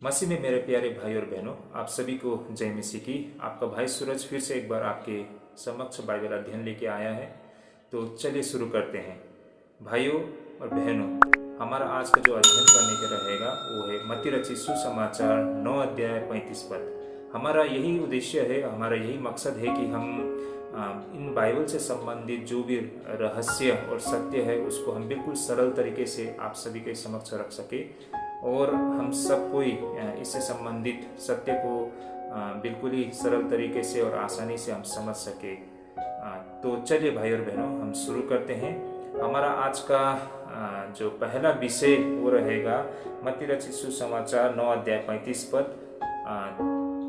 मसीह में मेरे प्यारे भाई और बहनों, आप सभी को जय मसीह की। आपका भाई सूरज फिर से एक बार आपके समक्ष बाइबल अध्ययन लेके आया है। तो चलिए शुरू करते हैं। भाइयों और बहनों, हमारा आज का जो अध्ययन करने का रहेगा वो है मत्ती रचित सुसमाचार 9 अध्याय 35 पद। हमारा यही उद्देश्य है, हमारा यही मकसद है कि हम इन बाइबल से संबंधित जो भी रहस्य और सत्य है उसको हम बिल्कुल सरल तरीके से आप सभी के समक्ष रख सके और हम सब कोई इससे संबंधित सत्य को बिल्कुल ही सरल तरीके से और आसानी से हम समझ सके। तो चलिए भाई और बहनों, हम शुरू करते हैं। हमारा आज का जो पहला विषय वो रहेगा मत्ती रचित सुसमाचार 9 अध्याय 35 पद,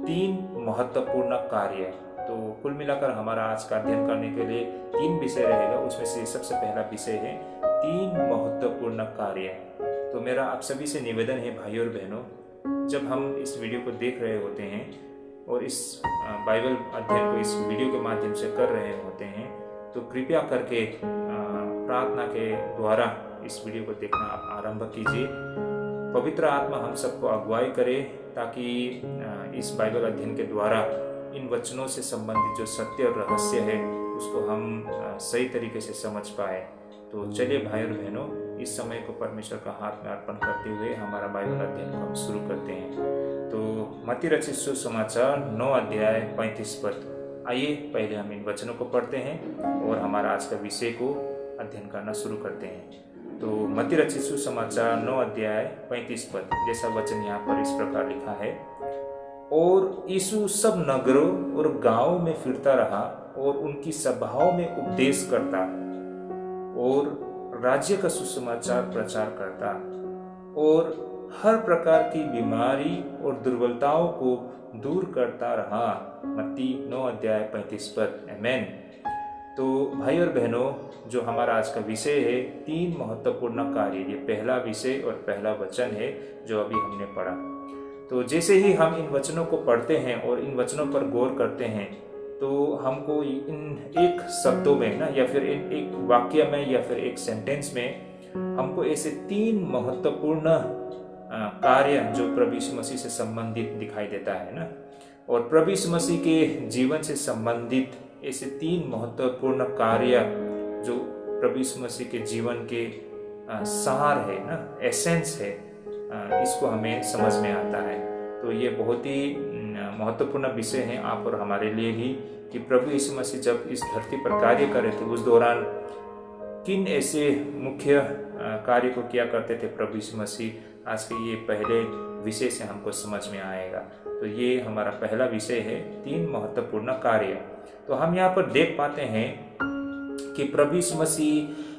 3 महत्वपूर्ण कार्य। तो कुल मिलाकर हमारा आज का अध्ययन करने के लिए 3 विषय रहेगा। उसमें से सबसे पहला विषय है 3 महत्वपूर्ण कार्य। तो मेरा आप सभी से निवेदन है भाई और बहनों, जब हम इस वीडियो को देख रहे होते हैं और इस बाइबल अध्ययन को इस वीडियो के माध्यम से कर रहे होते हैं, तो कृपया करके प्रार्थना के द्वारा इस वीडियो को देखना आप आरंभ कीजिए। पवित्र आत्मा हम सबको अगुवाई करे ताकि इस बाइबल अध्ययन के द्वारा इन वचनों से संबंधित जो सत्य और रहस्य है उसको हम सही तरीके से समझ पाए। तो चलिए भाई और बहनों, इस समय को परमेश्वर का हाथ में अर्पण करते हुए हमारा बाइबल अध्ययन को हम शुरू करते हैं। तो मत्ती रचित सुसमाचार 9 अध्याय 35 पद। आइए पहले हम इन वचनों को पढ़ते हैं और हमारा आज का विषय को अध्ययन करना शुरू करते हैं। तो मत्ती रचित सुसमाचार 9 अध्याय 35 पद, जैसा वचन यहाँ पर इस प्रकार लिखा है। और यीशु सब नगरों और गांवों में फिरता रहा और उनकी सभाओं में उपदेश करता और राज्य का सुसमाचार प्रचार करता और हर प्रकार की बीमारी और दुर्बलताओं को दूर करता रहा। मत्ती 9 अध्याय 35 पद। आमेन। तो भाई और बहनों, जो हमारा आज का विषय है 3 महत्वपूर्ण कार्य, ये पहला विषय और पहला वचन है जो अभी हमने पढ़ा। तो जैसे ही हम इन वचनों को पढ़ते हैं और इन वचनों पर गौर करते हैं तो हमको इन एक शब्दों में ना, या फिर इन एक वाक्य में, या फिर एक सेंटेंस में हमको ऐसे 3 महत्वपूर्ण कार्य जो प्रभु यीशु मसीह से संबंधित दिखाई देता है ना। और प्रभु यीशु मसीह के जीवन से संबंधित ऐसे 3 महत्वपूर्ण कार्य जो प्रभु यीशु मसीह के जीवन के सार है ना, एसेंस है, इसको हमें समझ में आता है। तो ये बहुत ही महत्वपूर्ण विषय है आप और हमारे लिए भी, कि प्रभु यीशु मसीह जब इस धरती पर कार्य कर रहे थे उस दौरान किन ऐसे मुख्य कार्य को किया करते थे प्रभु यीशु मसीह। आज के ये पहले विषय से हमको समझ में आएगा। तो ये हमारा पहला विषय है 3 महत्वपूर्ण कार्य। तो हम यहाँ पर देख पाते हैं कि प्रभु यीशु मसीह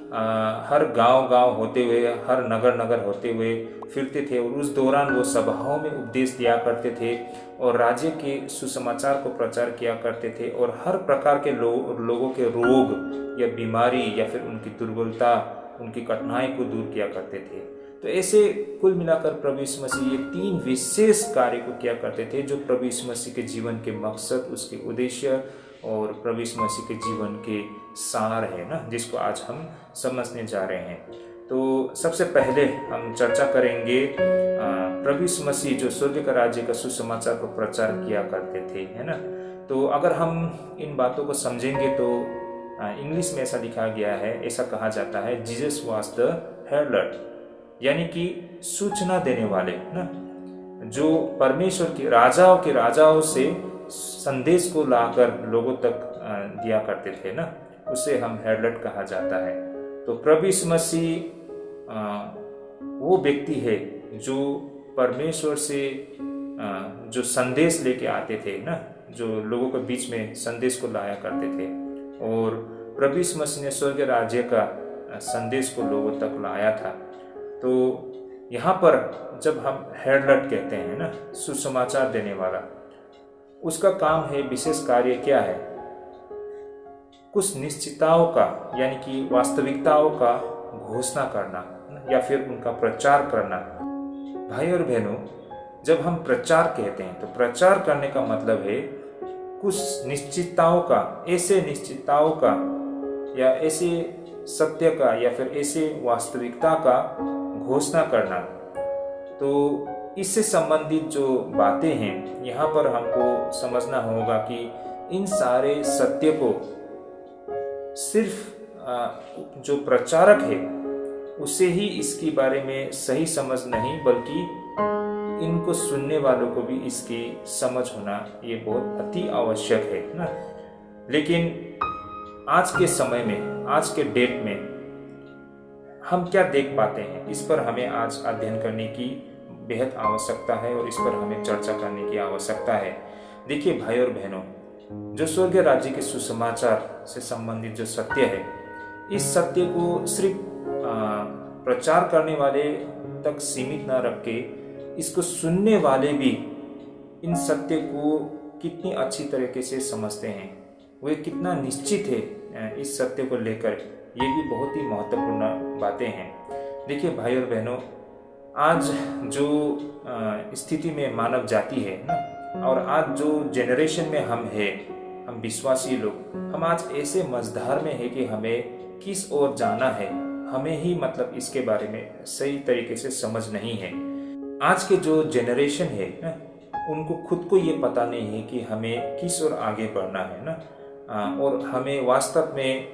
हर गांव होते हुए, हर नगर होते हुए फिरते थे और उस दौरान वो सभाओं में उपदेश दिया करते थे और राज्य के सुसमाचार को प्रचार किया करते थे और हर प्रकार के लोगों के रोग या बीमारी या फिर उनकी दुर्बलता, उनकी कठिनाई को दूर किया करते थे। तो ऐसे कुल मिलाकर प्रभु यीशु मसीह ये 3 विशेष कार्य को किया करते थे जो प्रभु यीशु मसीह के जीवन के मकसद, उसके उद्देश्य और प्रभु यीशु मसीह के जीवन के सार है ना, जिसको आज हम समझने जा रहे हैं। तो सबसे पहले हम चर्चा करेंगे प्रभु यीशु मसीह जो स्वर्ग का राज्य का सुसमाचार को प्रचार किया करते थे, है ना। तो अगर हम इन बातों को समझेंगे तो इंग्लिश में ऐसा लिखा गया है, ऐसा कहा जाता है, जीसस वाज द हेरल्ड, यानी कि सूचना देने वाले ना, जो परमेश्वर के राजाओं से संदेश को लाकर लोगों तक दिया करते थे ना, उसे हम हेरल्ड कहा जाता है। तो प्रभु यीशु मसीह वो व्यक्ति है जो परमेश्वर से जो संदेश लेके आते थे ना, जो लोगों के बीच में संदेश को लाया करते थे। और प्रभु यीशु मसीह ने स्वर्ग राज्य का संदेश को लोगों तक लाया था। तो यहाँ पर जब हम हेरल्ड कहते हैं ना, सुसमाचार देने वाला, उसका काम है, विशेष कार्य क्या है, कुछ निश्चितताओं का यानी कि वास्तविकताओं का घोषणा करना या फिर उनका प्रचार करना। भाई और बहनों, जब हम प्रचार कहते हैं तो प्रचार करने का मतलब है कुछ निश्चितताओं का, ऐसे निश्चितताओं का या ऐसे सत्य का या फिर ऐसे वास्तविकता का घोषणा करना। तो इससे संबंधित जो बातें हैं यहाँ पर हमको समझना होगा कि इन सारे सत्य को सिर्फ जो प्रचारक है उसे ही इसके बारे में सही समझ नहीं, बल्कि इनको सुनने वालों को भी इसकी समझ होना ये बहुत अति आवश्यक है ना। लेकिन आज के समय में, आज के डेट में हम क्या देख पाते हैं, इस पर हमें आज अध्ययन करने की बेहद आवश्यकता है और इस पर हमें चर्चा करने की आवश्यकता है। देखिए भाई और बहनों, जो स्वर्गीय राज्य के सुसमाचार से संबंधित जो सत्य है, इस सत्य को सिर्फ प्रचार करने वाले तक सीमित न रख के इसको सुनने वाले भी इन सत्य को कितनी अच्छी तरीके से समझते हैं, वे कितना निश्चित है इस सत्य को लेकर, ये भी बहुत ही महत्वपूर्ण बातें हैं। देखिए भाई और बहनों, आज जो स्थिति में मानव जाति है ना, और आज जो जेनरेशन में हम हम विश्वासी लोग, हम आज ऐसे मझधार में है कि हमें किस ओर जाना है, हमें ही मतलब इसके बारे में सही तरीके से समझ नहीं है। आज के जो जेनरेशन है ना, उनको खुद को ये पता नहीं है कि हमें किस ओर आगे बढ़ना है ना, और हमें वास्तव में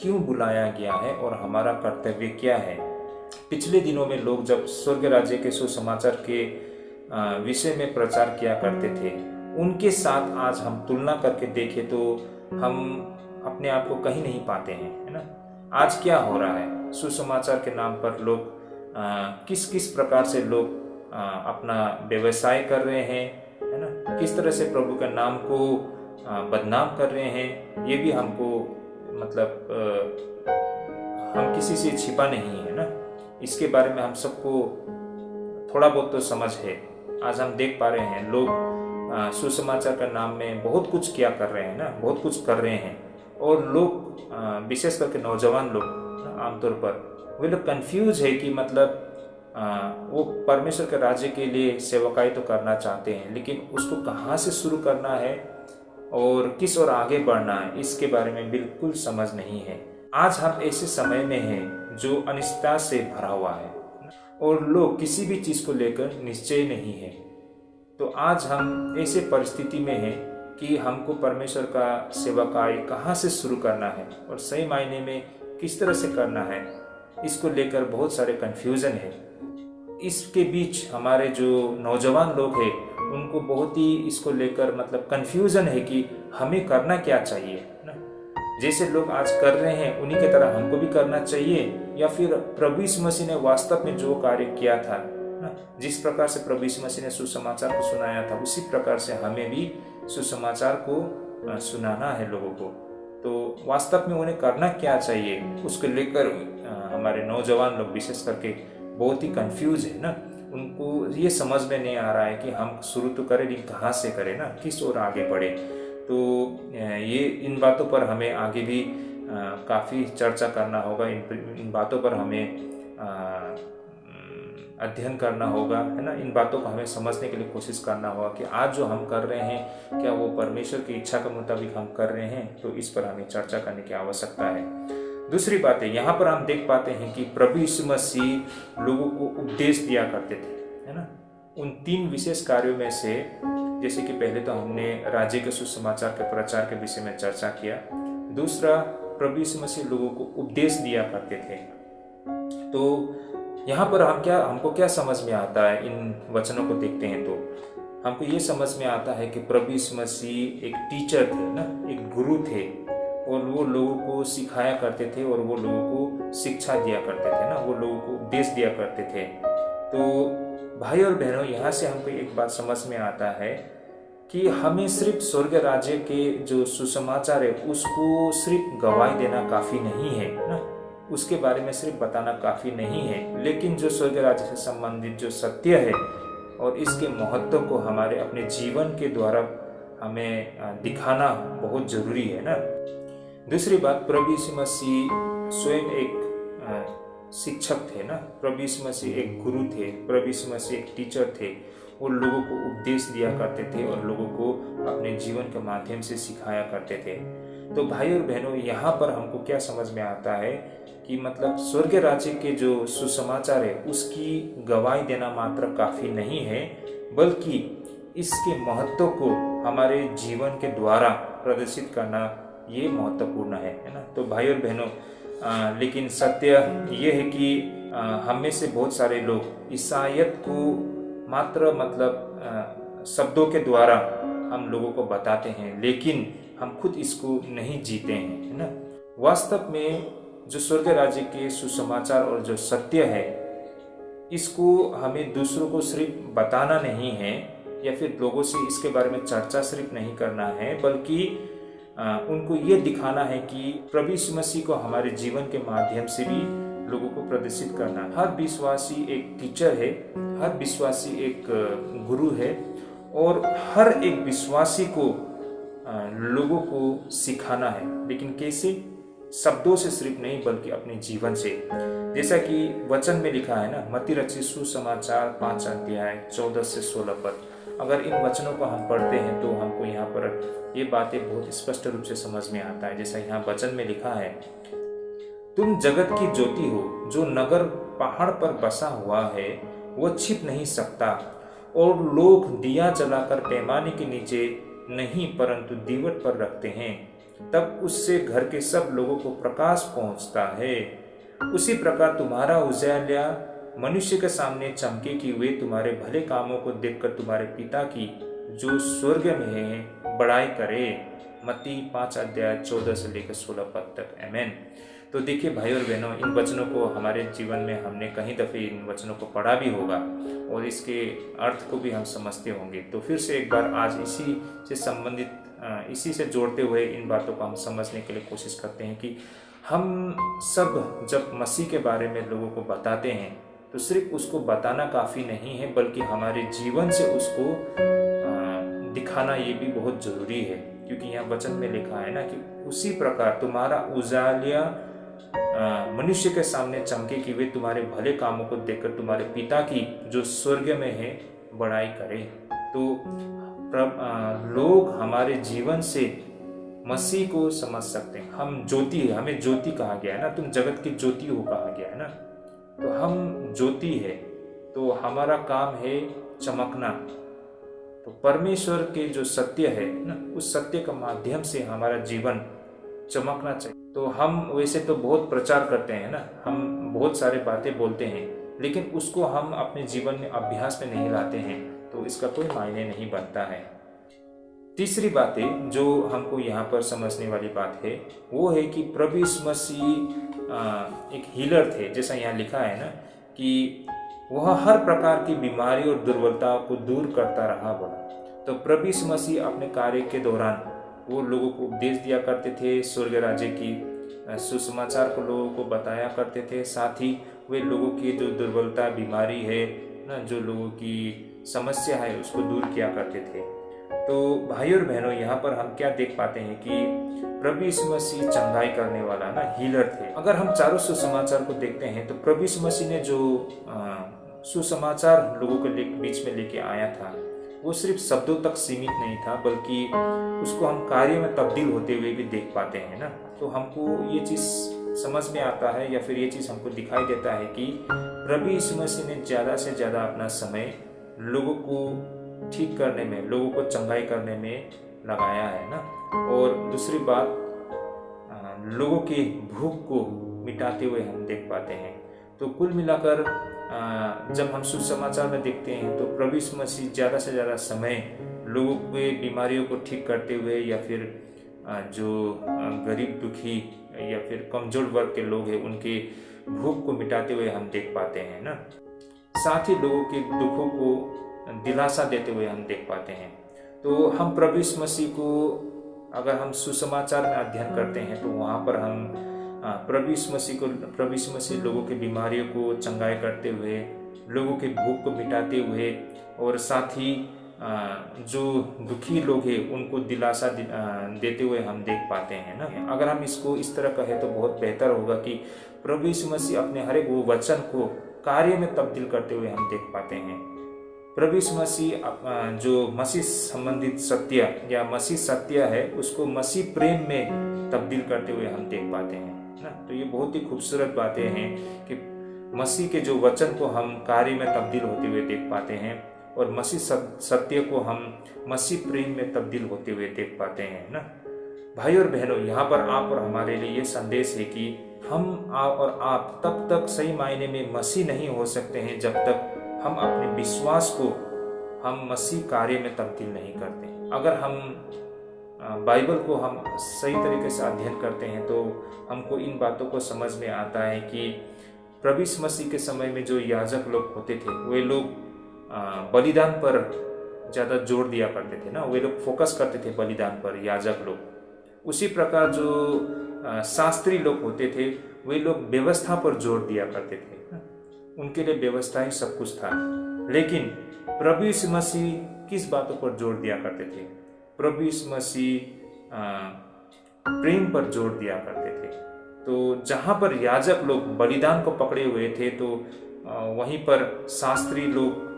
क्यों बुलाया गया है और हमारा कर्तव्य क्या है। पिछले दिनों में लोग जब स्वर्ग राज्य के सुसमाचार के विषय में प्रचार किया करते थे, उनके साथ आज हम तुलना करके देखें तो हम अपने आप को कहीं नहीं पाते हैं, है ना। आज क्या हो रहा है, सुसमाचार के नाम पर लोग किस किस प्रकार से लोग अपना व्यवसाय कर रहे हैं, है ना, किस तरह से प्रभु के नाम को बदनाम कर रहे हैं, ये भी हमको मतलब हम किसी से छिपा नहीं है ना। इसके बारे में हम सबको थोड़ा बहुत तो समझ है। आज हम देख पा रहे हैं लोग सुसमाचार का नाम में बहुत कुछ क्या कर रहे हैं ना, बहुत कुछ कर रहे हैं, और लोग विशेष करके नौजवान लोग आमतौर पर वे लोग कंफ्यूज है कि मतलब वो परमेश्वर के राज्य के लिए सेवकाई तो करना चाहते हैं, लेकिन उसको कहाँ से शुरू करना है और किस ओर आगे बढ़ना है, इसके बारे में बिल्कुल समझ नहीं है। आज हम ऐसे समय में हैं जो अनिश्चितता से भरा हुआ है और लोग किसी भी चीज़ को लेकर निश्चय नहीं है। तो आज हम ऐसे परिस्थिति में हैं कि हमको परमेश्वर का सेवकाई कहाँ से शुरू करना है और सही मायने में किस तरह से करना है, इसको लेकर बहुत सारे कन्फ्यूज़न है। इसके बीच हमारे जो नौजवान लोग हैं उनको बहुत ही इसको लेकर मतलब कन्फ्यूज़न है कि हमें करना क्या चाहिए ना। जैसे लोग आज कर रहे हैं उन्हीं की तरह हमको भी करना चाहिए, या फिर प्रभु यीशु मसीह ने वास्तव में जो कार्य किया था ना, जिस प्रकार से प्रभु यीशु मसीह ने सुसमाचार को सुनाया था, उसी प्रकार से हमें भी सुसमाचार को सुनाना है लोगों को। तो वास्तव में उन्हें करना क्या चाहिए, उसको लेकर हमारे नौजवान लोग विशेष करके बहुत ही कंफ्यूज है ना। उनको ये समझ में नहीं आ रहा है कि हम शुरू तो करें लेकिन कहाँ से करें ना, किस ओर आगे बढ़े। तो ये इन बातों पर हमें आगे भी काफ़ी चर्चा करना होगा। इन बातों पर हमें अध्ययन करना होगा, है ना। इन बातों को हमें समझने के लिए कोशिश करना होगा कि आज जो हम कर रहे हैं क्या वो परमेश्वर की इच्छा के मुताबिक हम कर रहे हैं। तो इस पर हमें चर्चा करने की आवश्यकता है। दूसरी बात है, यहाँ पर हम देख पाते हैं कि प्रभु यीशु मसीह लोगों को उपदेश दिया करते थे, है ना। उन 3 विशेष कार्यों में से, जैसे कि पहले तो हमने राज्य के सुसमाचार के प्रचार के विषय में चर्चा किया। दूसरा, प्रभु यीशु मसीह लोगों को उपदेश दिया करते थे। तो यहाँ पर हमको क्या समझ में आता है, इन वचनों को देखते हैं तो हमको ये समझ में आता है कि प्रभु यीशु मसीह एक टीचर थे ना, एक गुरु थे, और वो लोगों को सिखाया करते थे और वो लोगों को शिक्षा दिया करते थे ना, वो लोगों को उपदेश दिया करते थे। तो भाई और बहनों, यहाँ से हमको एक बात समझ में आता है कि हमें सिर्फ स्वर्ग राज्य के जो सुसमाचार है उसको सिर्फ गवाही देना काफ़ी नहीं है ना, उसके बारे में सिर्फ बताना काफ़ी नहीं है, लेकिन जो स्वर्ग राज्य से संबंधित जो सत्य है और इसके महत्व को हमारे अपने जीवन के द्वारा हमें दिखाना बहुत ज़रूरी है ना। दूसरी बात, प्रभु यीशु मसीह स्वयं एक शिक्षक थे ना, प्रभु यीशु मसीह एक गुरु थे, प्रभु यीशु मसीह एक टीचर थे। वो लोगों को उपदेश दिया करते थे और लोगों को अपने जीवन के माध्यम से सिखाया करते थे। तो भाई और बहनों, यहाँ पर हमको क्या समझ में आता है कि मतलब स्वर्ग राज्य के जो सुसमाचार है उसकी गवाही देना मात्र काफी नहीं है, बल्कि इसके महत्व को हमारे जीवन के द्वारा प्रदर्शित करना ये महत्वपूर्ण है ना। तो भाई और बहनों, लेकिन सत्य ये है कि हम में से बहुत सारे लोग ईसाइयत को मात्र मतलब शब्दों के द्वारा हम लोगों को बताते हैं, लेकिन हम खुद इसको नहीं जीते हैं, है ना। वास्तव में जो स्वर्ग राज्य के सुसमाचार और जो सत्य है, इसको हमें दूसरों को सिर्फ बताना नहीं है या फिर लोगों से इसके बारे में चर्चा सिर्फ नहीं करना है, बल्कि उनको ये दिखाना है कि प्रभु यीशु मसीह को हमारे जीवन के माध्यम से भी लोगों को प्रदर्शित करना। हर विश्वासी एक टीचर है, हर विश्वासी एक गुरु है, और हर एक विश्वासी को लोगों को सिखाना है। लेकिन कैसे? शब्दों से सिर्फ नहीं, बल्कि अपने जीवन से। जैसा कि वचन में लिखा है ना, मत्ती रचित सुसमाचार 5 अध्याय 14 से 16 पद। अगर इन वचनों को हम पढ़ते हैं तो हमको यहाँ पर ये बातें बहुत स्पष्ट रूप से समझ में आता है। जैसा यहाँ वचन में लिखा है, तुम जगत की ज्योति हो। जो नगर पहाड़ पर बसा हुआ है वो छिप नहीं सकता, और लोग दिया जलाकर पैमाने के नीचे नहीं परंतु दीवट पर रखते हैं, तब उससे घर के सब लोगों को प्रकाश पहुंचता है। उसी प्रकार तुम्हारा उजाला मनुष्य के सामने चमके कि वे तुम्हारे भले कामों को देखकर तुम्हारे पिता की जो स्वर्ग में है बड़ाई करे। मत्ती 5 अध्याय 14 से लेकर 16 पद तक। आमेन। तो देखिए भाई और बहनों, इन वचनों को हमारे जीवन में हमने कहीं दफे इन वचनों को पढ़ा भी होगा और इसके अर्थ को भी हम समझते होंगे। तो फिर से एक बार आज इसी से संबंधित, इसी से जोड़ते हुए इन बातों को हम समझने के लिए कोशिश करते हैं कि हम सब जब मसीह के बारे में लोगों को बताते हैं तो सिर्फ उसको बताना काफ़ी नहीं है, बल्कि हमारे जीवन से उसको दिखाना ये भी बहुत ज़रूरी है। क्योंकि यहाँ वचन में लिखा है ना कि उसी प्रकार तुम्हारा उजाला मनुष्य के सामने चमके कि वे तुम्हारे भले कामों को देखकर तुम्हारे पिता की जो स्वर्ग में है बड़ाई करे। तो लोग हमारे जीवन से मसीह को समझ सकते हैं। हम ज्योति है, हमें ज्योति कहा गया है ना, तुम जगत की ज्योति हो कहा गया है ना। तो हम ज्योति है, तो हमारा काम है चमकना। तो परमेश्वर के जो सत्य है ना, उस सत्य का माध्यम से हमारा जीवन चमकना चाहिए। तो हम वैसे तो बहुत प्रचार करते हैं ना, हम बहुत सारे बातें बोलते हैं, लेकिन उसको हम अपने जीवन में अभ्यास में नहीं लाते हैं, तो इसका कोई मायने नहीं बनता है। तीसरी बात जो हमको यहाँ पर समझने वाली बात है वो है कि प्रभु यीशु मसीह एक हीलर थे। जैसा यहाँ लिखा है ना कि वह हर प्रकार की बीमारी और दुर्बलता को दूर करता रहा बोला। तो प्रभु यीशु मसीह अपने कार्य के दौरान वो लोगों को उपदेश दिया करते थे, स्वर्ग राज्य की सुसमाचार को लोगों को बताया करते थे। साथ ही वे लोगों की जो दुर्बलता, बीमारी है ना, जो लोगों की समस्या है उसको दूर किया करते थे। तो भाई और बहनों, यहाँ पर हम क्या देख पाते हैं कि प्रभु यीशु मसीह चंगाई करने वाला ना हीलर थे। अगर हम चारों सुसमाचार को देखते हैं तो प्रभु यीशु मसीह ने जो सुसमाचार लोगों के बीच में लेके आया था वो सिर्फ शब्दों तक सीमित नहीं था, बल्कि उसको हम कार्य में तब्दील होते हुए भी देख पाते हैं ना। तो हमको ये चीज़ समझ में आता है या फिर ये चीज़ हमको दिखाई देता है कि प्रभु यीशु मसीह ने ज़्यादा से ज़्यादा अपना समय लोगों को ठीक करने में, लोगों को चंगाई करने में लगाया है ना। और दूसरी बात, लोगों की भूख को मिटाते हुए हम देख पाते हैं। तो कुल मिलाकर जब हम सुसमाचार में देखते हैं तो प्रभु यीशु मसीह ज़्यादा से ज़्यादा समय लोगों के बीमारियों को ठीक करते हुए या फिर जो गरीब दुखी या फिर कमजोर वर्ग के लोग हैं उनके भूख को मिटाते हुए हम देख पाते हैं ना। साथ ही लोगों के दुखों को दिलासा देते हुए हम देख पाते हैं। तो हम प्रभु यीशु मसीह को अगर हम सुसमाचार में अध्ययन करते हैं तो वहाँ पर हम प्रभु यीशु मसीह लोगों की बीमारियों को चंगाई करते हुए, लोगों के भूख को मिटाते हुए और साथ ही जो दुखी लोग हैं उनको दिलासा देते हुए हम देख पाते हैं ना। अगर हम इसको इस तरह कहें तो बहुत बेहतर होगा कि प्रभु यीशु मसीह अपने हर एक वो वचन को कार्य में तब्दील करते हुए हम देख पाते हैं। प्रभु यीशु मसीह जो मसीह संबंधित सत्य या मसीह सत्य है उसको मसीह प्रेम में तब्दील करते हुए हम देख पाते हैं ना। तो ये बहुत ही खूबसूरत बातें हैं कि मसीह के जो वचन को हम कार्य में तब्दील होते हुए देख पाते हैं और मसीह सत्य को हम मसीह प्रेम में तब्दील होते हुए देख पाते हैं ना। भाई और बहनों, यहाँ पर आप और हमारे लिए ये संदेश है कि हम और आप तब तक सही मायने में मसीह नहीं हो सकते हैं जब तक हम अपने विश्वास को हम मसीह कार्य में तब्दील नहीं करते। अगर हम बाइबल को हम सही तरीके से अध्ययन करते हैं तो हमको इन बातों को समझ में आता है कि प्रभु यीशु मसीह के समय में जो याजक लोग होते थे वे लोग बलिदान पर ज़्यादा जोर दिया करते थे ना। वे लोग फोकस करते थे बलिदान पर, याजक लोग। उसी प्रकार जो शास्त्री लोग होते थे वे लोग व्यवस्था पर जोर दिया करते थे। उनके लिए व्यवस्था ही सब कुछ था। लेकिन प्रभु यीशु मसीह किस बातों पर जोर दिया करते थे? प्रभु यीशु मसीह प्रेम पर जोर दिया करते थे। तो जहाँ पर याजक लोग बलिदान को पकड़े हुए थे तो वहीं पर शास्त्री लोग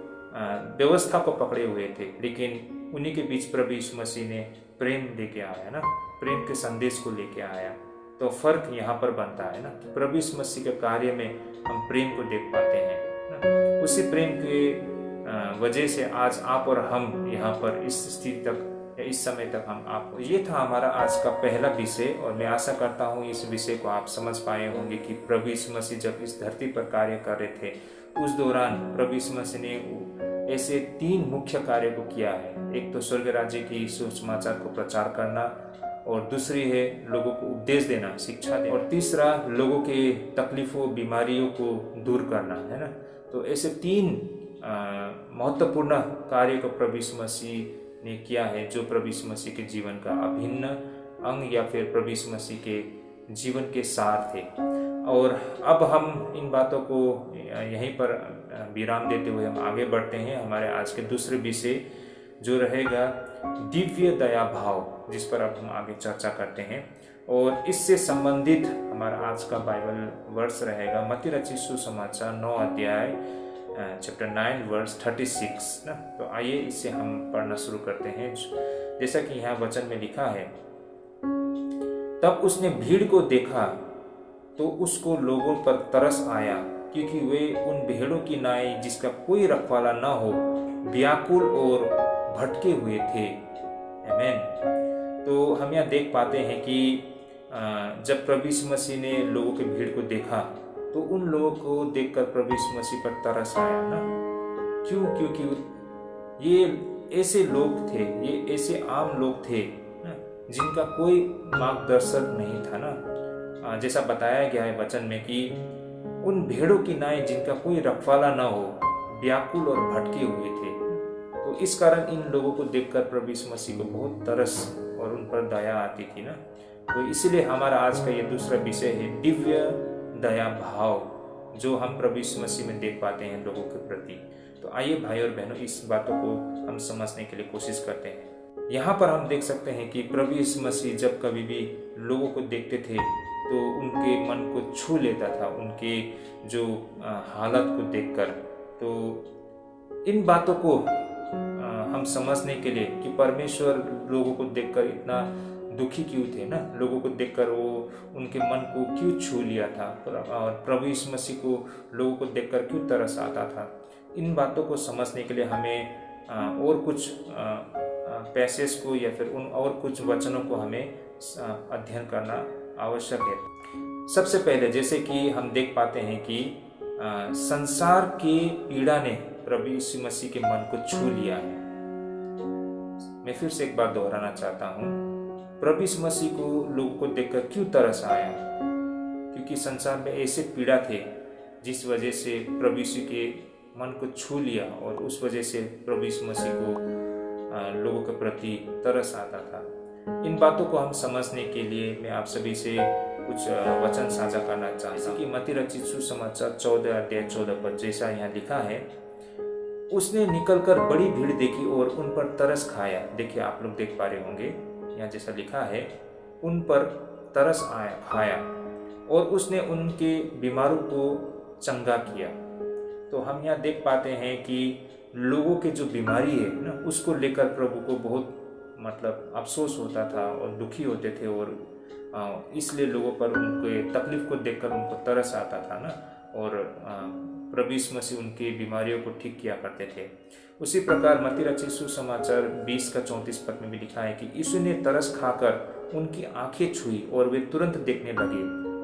व्यवस्था को पकड़े हुए थे। लेकिन उन्हीं के बीच प्रभु यीशु मसीह ने प्रेम लेके आया ना, प्रेम के संदेश को लेके आया। तो फर्क यहाँ पर बनता है ना कि प्रभु यीशु मसीह के कार्य में हम प्रेम को देख पाते हैं ना। उसी प्रेम के वजह से आज आप और हम यहाँ पर इस स्थिति तक या इस समय तक हम आपको, ये था हमारा आज का पहला विषय। और मैं आशा करता हूँ इस विषय को आप समझ पाए होंगे कि प्रभु यीशु मसीह जब इस धरती पर कार्य कर रहे थे उस दौरान प्रभु यीशु मसीह ने ऐसे 3 मुख्य कार्य को किया है। एक तो स्वर्ग राज्य की सुसमाचार को प्रचार करना, और दूसरी है लोगों को उपदेश देना, शिक्षा देना, और तीसरा लोगों के तकलीफों बीमारियों को दूर करना, है ना। तो ऐसे 3 महत्वपूर्ण कार्य को प्रभु यीशु मसीह ने किया है, जो प्रभु यीशु मसीह के जीवन का अभिन्न अंग या फिर प्रभु यीशु मसीह के जीवन के सार थे। और अब हम इन बातों को यहीं पर विराम देते हुए हम आगे बढ़ते हैं हमारे आज के दूसरे विषय जो रहेगा दिव्य दया भाव, जिस पर अब हम आगे चर्चा करते हैं। और इससे संबंधित हमारा आज का बाइबल वर्स रहेगा मत्ती रचित सुसमाचार 9 अध्याय चैप्टर 9 वर्स 36 ना। तो आइए इससे हम पढ़ना शुरू करते हैं। जैसा कि यहाँ वचन में लिखा है, तब उसने भीड़ को देखा तो उसको लोगों पर तरस आया, क्योंकि वे उन भेड़ों की नाई जिसका कोई रखवाला न हो व्याकुल और भटके हुए थे। आमीन। तो हम यहाँ देख पाते हैं कि जब प्रभु यीशु मसीह ने लोगों की भीड़ को देखा तो उन लोगों को देखकर प्रभु यीशु मसीह पर तरस आया ना। क्यों? क्योंकि ये ऐसे लोग थे, ये ऐसे आम लोग थे ना, जिनका कोई मार्गदर्शक नहीं था ना। जैसा बताया गया है वचन में कि उन भेड़ों की नाई जिनका कोई रखवाला ना हो व्याकुल और भटके हुए थे। तो इस कारण इन लोगों को देखकर प्रभु यीशु मसीह को बहुत तरस और उन पर दया आती थी ना। तो इसलिए हमारा आज का ये दूसरा विषय है दिव्य दया भाव, जो हम प्रभु यीशु मसीह में देख पाते हैं लोगों के प्रति। तो आइए भाई और बहनों इस बातों को हम समझने के लिए कोशिश करते हैं। यहाँ पर हम देख सकते हैं कि प्रभु यीशु मसीह जब कभी भी लोगों को देखते थे तो उनके मन को छू लेता था, उनके जो हालत को देखकर। तो इन बातों को हम समझने के लिए कि परमेश्वर लोगों को देखकर इतना दुखी क्यों थे ना, लोगों को देखकर वो उनके मन को क्यों छू लिया था, और प्रभु यीशु मसीह को लोगों को देखकर क्यों तरस आता था, इन बातों को समझने के लिए हमें और कुछ पैसेज को या फिर उन और कुछ वचनों को हमें अध्ययन करना आवश्यक है। सबसे पहले जैसे कि हम देख पाते हैं कि संसार की पीड़ा ने प्रभु यीशु मसीह के मन को छू लिया है। मैं फिर से एक बार दोहराना चाहता हूँ, प्रभु यीशु मसीह को लोगों को देखकर क्यों तरस आया? क्योंकि संसार में ऐसे पीड़ा थे जिस वजह से प्रभु यीशु के मन को छू लिया, और उस वजह से प्रभु यीशु मसीह को लोगों के प्रति तरस आता था। इन बातों को हम समझने के लिए मैं आप सभी से कुछ वचन साझा करना चाहता हूँ कि मत्ती रचित सुसमाचार 14 अध्याय 14 पर जैसा यहाँ लिखा है, उसने निकलकर बड़ी भीड़ देखी और उन पर तरस खाया। देखिए आप लोग देख पा रहे होंगे यहाँ जैसा लिखा है, उन पर तरस आया खाया और उसने उनके बीमारों को चंगा किया। तो हम यहाँ देख पाते हैं कि लोगों के जो बीमारी है ना, उसको लेकर प्रभु को बहुत अफसोस होता था और दुखी होते थे, और इसलिए लोगों पर उनके तकलीफ को देखकर उनको तरस आता था ना, और प्रभु यीशु मसीह उनकी बीमारियों को ठीक किया करते थे। उसी प्रकार मत्ती रचित सुसमाचार 20 का 34 पद में भी लिखा है कि यीशु ने तरस खाकर उनकी आंखें छुई और वे तुरंत देखने लगे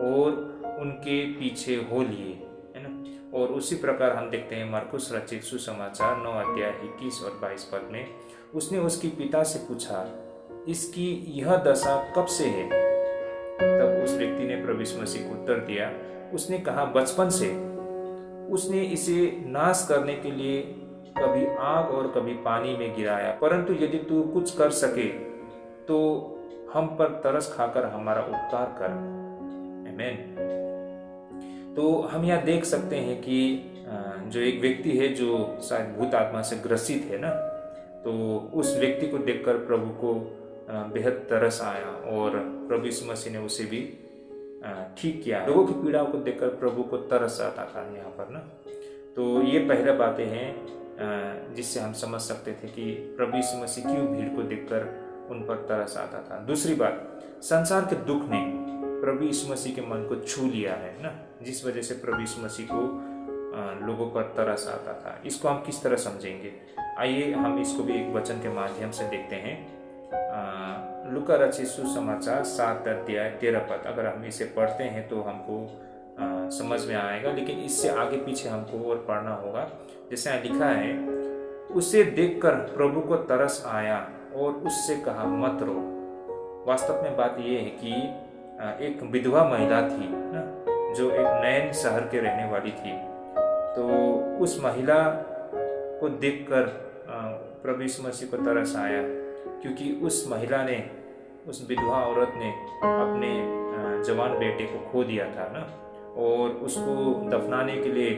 और उनके पीछे हो लिए, है ना। और उसी प्रकार हम देखते हैं मरकुस रचित सुसमाचार 9 अध्याय 21 और 22 पद में, उसने उसके पिता से पूछा, इसकी यह दशा कब से है? तब उस व्यक्ति ने प्रभु यीशु मसीह को उत्तर दिया, उसने कहा, बचपन से। उसने इसे नाश करने के लिए कभी आग और कभी पानी में गिराया, परंतु यदि तू कुछ कर सके तो हम पर तरस खाकर हमारा उपकार कर। आमीन। तो हम यहाँ देख सकते हैं कि जो एक व्यक्ति है जो शायद भूत आत्मा से ग्रसित है ना, तो उस व्यक्ति को देखकर प्रभु को बेहद तरस आया और प्रभु यीशु मसीह ने उसे भी ठीक किया। लोगों की पीड़ाओं को देखकर प्रभु को तरस आता था यहाँ पर ना। तो ये पहला बातें हैं जिससे हम समझ सकते थे कि प्रभु यीशु मसीह क्यों भीड़ को देखकर उन पर तरस आता था। दूसरी बात, संसार के दुख ने प्रभु यीशु मसीह के मन को छू लिया है ना, जिस वजह से प्रभु यीशु मसीह को लोगों पर तरस आता था। इसको हम किस तरह समझेंगे? आइए हम इसको भी एक वचन के माध्यम से देखते हैं। लूका रचित सुसमाचार 7 अध्याय 13 पद। अगर हम इसे पढ़ते हैं तो हमको समझ में आएगा, लेकिन इससे आगे पीछे हमको और पढ़ना होगा। जैसे यहाँ लिखा है, उसे देखकर प्रभु को तरस आया और उससे कहा, मत रो। वास्तव में बात यह है कि एक विधवा महिला थी ना, जो एक नैन शहर के रहने वाली थी। तो उस महिला को देखकर प्रभु यीशु मसीह को तरस आया, क्योंकि उस महिला ने, उस विधवा औरत ने अपने जवान बेटे को खो दिया था ना, और उसको दफनाने के लिए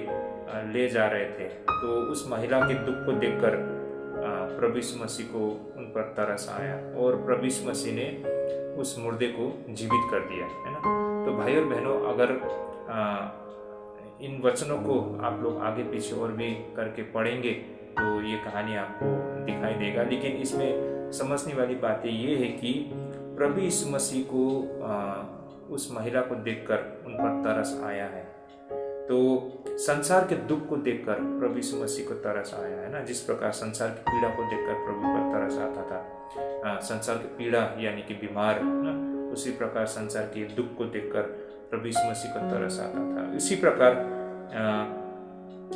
ले जा रहे थे। तो उस महिला के दुख को देखकर प्रभु यीशु मसीह को उन पर तरस आया और प्रभु यीशु मसीह ने उस मुर्दे को जीवित कर दिया, है ना। तो भाई और बहनों, अगर इन वचनों को आप लोग आगे पीछे और भी करके पढ़ेंगे तो ये कहानी आपको दिखाई देगा। लेकिन इसमें समझने वाली बात ये है कि प्रभु यीशु मसीह को उस महिला को देखकर उन पर तरस आया है। तो संसार के दुख को देखकर प्रभु यीशु मसीह को तरस आया है ना। जिस प्रकार संसार की पीड़ा को देखकर प्रभु पर तरस आता था, संसार की पीड़ा यानी कि बीमार ना, उसी प्रकार संसार के दुख को देखकर प्रभु यीशु मसीह को तरस आता था। इसी प्रकार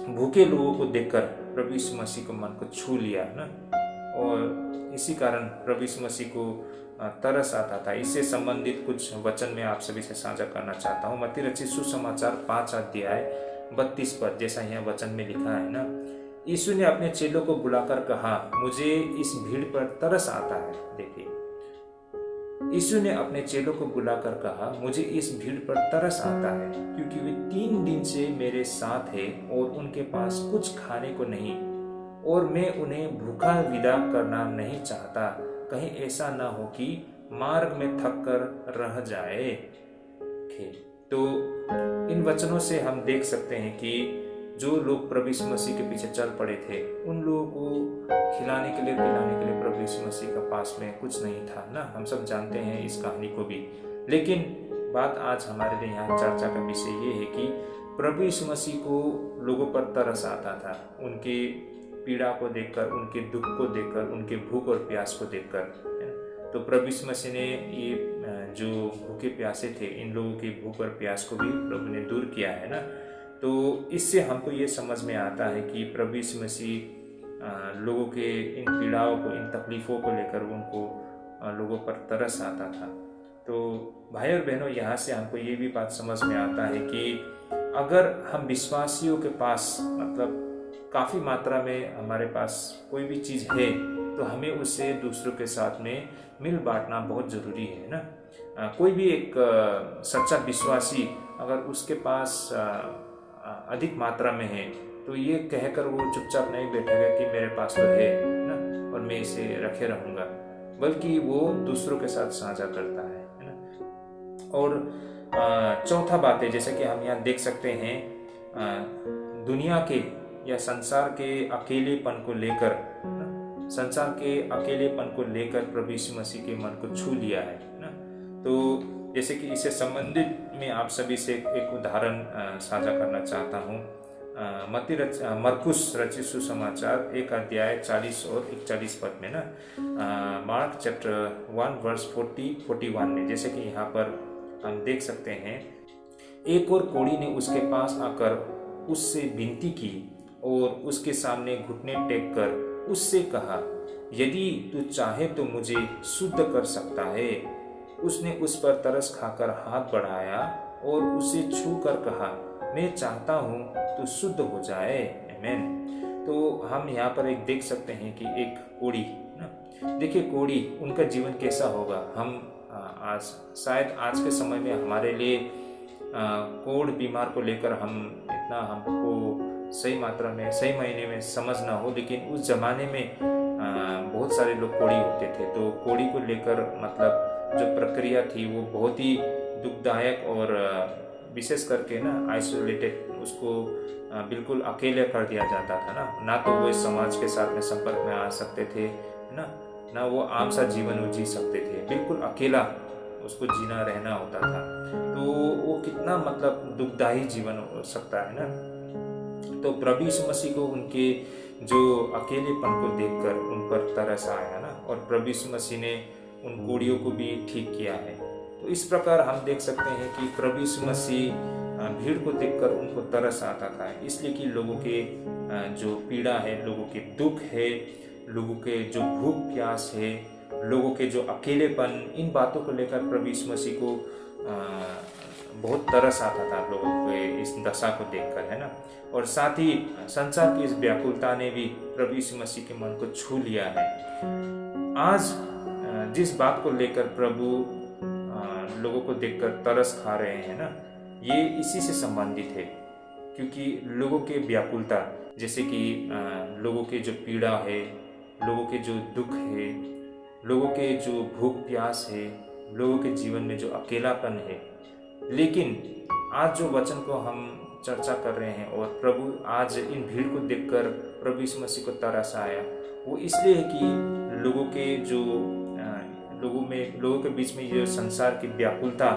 भूखे लोगों को देखकर प्रभु यीशु मसीह को मन को छू लिया ना, और इसी कारण प्रभु यीशु मसीह को तरस आता था। इससे संबंधित कुछ वचन मैं आप सभी से साझा करना चाहता हूँ। मत्ती रचित सुसमाचार 5 अध्याय 32 पद, जैसा यहाँ वचन में लिखा है ना, यीशु ने अपने चेलों को बुलाकर कहा, मुझे इस भीड़ पर तरस आता है। देखिए, यीशु ने अपने चेलों को बुलाकर कहा, मुझे इस भीड़ पर तरस आता है, क्योंकि वे 3 दिन से मेरे साथ हैं और उनके पास कुछ खाने को नहीं, और मैं उन्हें भूखा विदा करना नहीं चाहता, कहीं ऐसा ना हो कि मार्ग में थक कर रह जाए। तो इन वचनों से हम देख सकते हैं कि जो लोग प्रभु यीशु मसीह के पीछे चल पड़े थे, उन लोगों को खिलाने के लिए, पिलाने के लिए प्रभु यीशु मसीह का पास में कुछ नहीं था ना। हम सब जानते हैं इस कहानी को भी। लेकिन बात आज हमारे लिए यहाँ चर्चा का विषय ये है कि प्रभु यीशु मसीह को लोगों पर तरस आता था, उनके पीड़ा को देखकर, उनके दुख को देखकर, उनके भूख और प्यास को देखकर। तो प्रभु यीशु मसीह ने ये जो भूखे प्यासे थे, इन लोगों की भूख और प्यास को भी प्रभु ने दूर किया है ना। तो इससे हमको ये समझ में आता है कि प्रभु यीशु मसीह लोगों के इन पीड़ाओं को, इन तकलीफ़ों को लेकर उनको लोगों पर तरस आता था। तो भाई और बहनों, यहाँ से हमको ये भी बात समझ में आता है कि अगर हम विश्वासियों के पास, मतलब काफ़ी मात्रा में हमारे पास कोई भी चीज़ है, तो हमें उससे दूसरों के साथ में मिल बांटना बहुत ज़रूरी है ना। कोई भी एक सच्चा विश्वासी अगर उसके पास अधिक मात्रा में है, तो ये कहकर वो चुपचाप नहीं बैठेगा कि मेरे पास तो है ना और मैं इसे रखे रहूँगा, बल्कि वो दूसरों के साथ साझा करता है ना। और चौथा बात है, जैसे कि हम यहाँ देख सकते हैं, दुनिया के या संसार के अकेलेपन को लेकर, संसार के अकेलेपन को लेकर प्रभु यीशु मसीह के मन को छू लिया है ना। तो जैसे कि इससे संबंधित मैं आप सभी से एक उदाहरण साझा करना चाहता हूँ। मरकुस रचित सुसमाचार 1 अध्याय 40 और 41 पद में ना, मार्क चैप्टर 1 वर्स 40-41 में, जैसे कि यहाँ पर हम देख सकते हैं, एक और कोढ़ी ने उसके पास आकर उससे विनती की और उसके सामने घुटने टेक कर उससे कहा, यदि तू चाहे तो मुझे शुद्ध कर सकता है। उसने उस पर तरस खाकर हाथ बढ़ाया और उसे छू कर कहा, मैं चाहता हूँ तू शुद्ध हो जाए। आमीन। तो हम यहाँ पर एक देख सकते हैं कि एक कोढ़ी ना, देखिए कोढ़ी उनका जीवन कैसा होगा। हम आज शायद आज के समय में हमारे लिए कोढ़ बीमार को लेकर हम इतना हमको सही मात्रा में सही महीने में समझ ना हो, लेकिन उस जमाने में बहुत सारे लोग कोढ़ी होते थे। तो कोढ़ी को लेकर मतलब जो प्रक्रिया थी वो बहुत ही दुखदायक और विशेष करके ना आइसोलेटेड, उसको बिल्कुल अकेले कर दिया जाता था ना तो वो समाज के साथ में संपर्क में आ सकते थे ना वो आम सा जीवन वो जी सकते थे, बिल्कुल अकेला उसको जीना रहना होता था। तो वो कितना मतलब दुखदायी जीवन हो सकता है ना। तो प्रभु यीशु मसीह को उनके जो अकेलेपन को देखकर उन पर तरस आया ना, और प्रभु यीशु मसीह ने उन कोढ़ियों को भी ठीक किया है। तो इस प्रकार हम देख सकते हैं कि प्रभु यीशु मसीह भीड़ को देखकर उनको तरस आता था, इसलिए कि लोगों के जो पीड़ा है, लोगों के दुख है, लोगों के जो भूख प्यास है, लोगों के जो अकेलेपन, इन बातों को लेकर प्रभु यीशु मसीह को बहुत तरस आता था लोगों के इस दशा को देखकर, है ना। और साथ ही संसार की इस व्याकुलता ने भी प्रभु यीशु मसीह के मन को छू लिया है। आज जिस बात को लेकर प्रभु लोगों को देखकर तरस खा रहे हैं ना, ये इसी से संबंधित है, क्योंकि लोगों के व्याकुलता, जैसे कि लोगों के जो पीड़ा है, लोगों के जो दुख है, लोगों के जो भूख प्यास है, लोगों के जीवन में जो अकेलापन है। लेकिन आज जो वचन को हम चर्चा कर रहे हैं और प्रभु आज इन भीड़ को देखकर प्रभु यीशु मसीह को तरस आया, वो इसलिए है कि लोगों के जो लोगों के बीच में ये संसार की व्याकुलता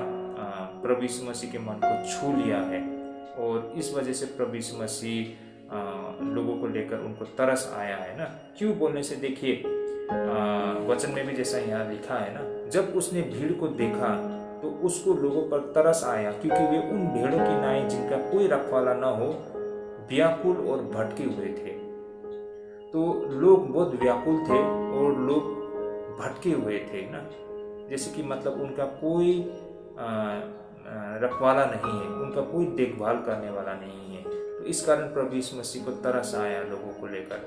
प्रभु यीशु मसीह के मन को छू लिया है, और इस वजह से प्रभु यीशु मसीह लोगों को लेकर उनको तरस आया है ना। क्यों बोलने से देखिए, वचन में भी जैसा यहाँ लिखा है ना, जब उसने भीड़ को देखा तो उसको लोगों पर तरस आया, क्योंकि वे उन भेड़ों की नाई जिनका कोई रखवाला न हो व्याकुल और भटके हुए थे। तो लोग बहुत व्याकुल थे और लोग भटके हुए थे ना, जैसे कि मतलब उनका कोई रखवाला नहीं है, उनका कोई देखभाल करने वाला नहीं है। तो इस कारण प्रभु यीशु मसीह को तरस आया लोगों को लेकर।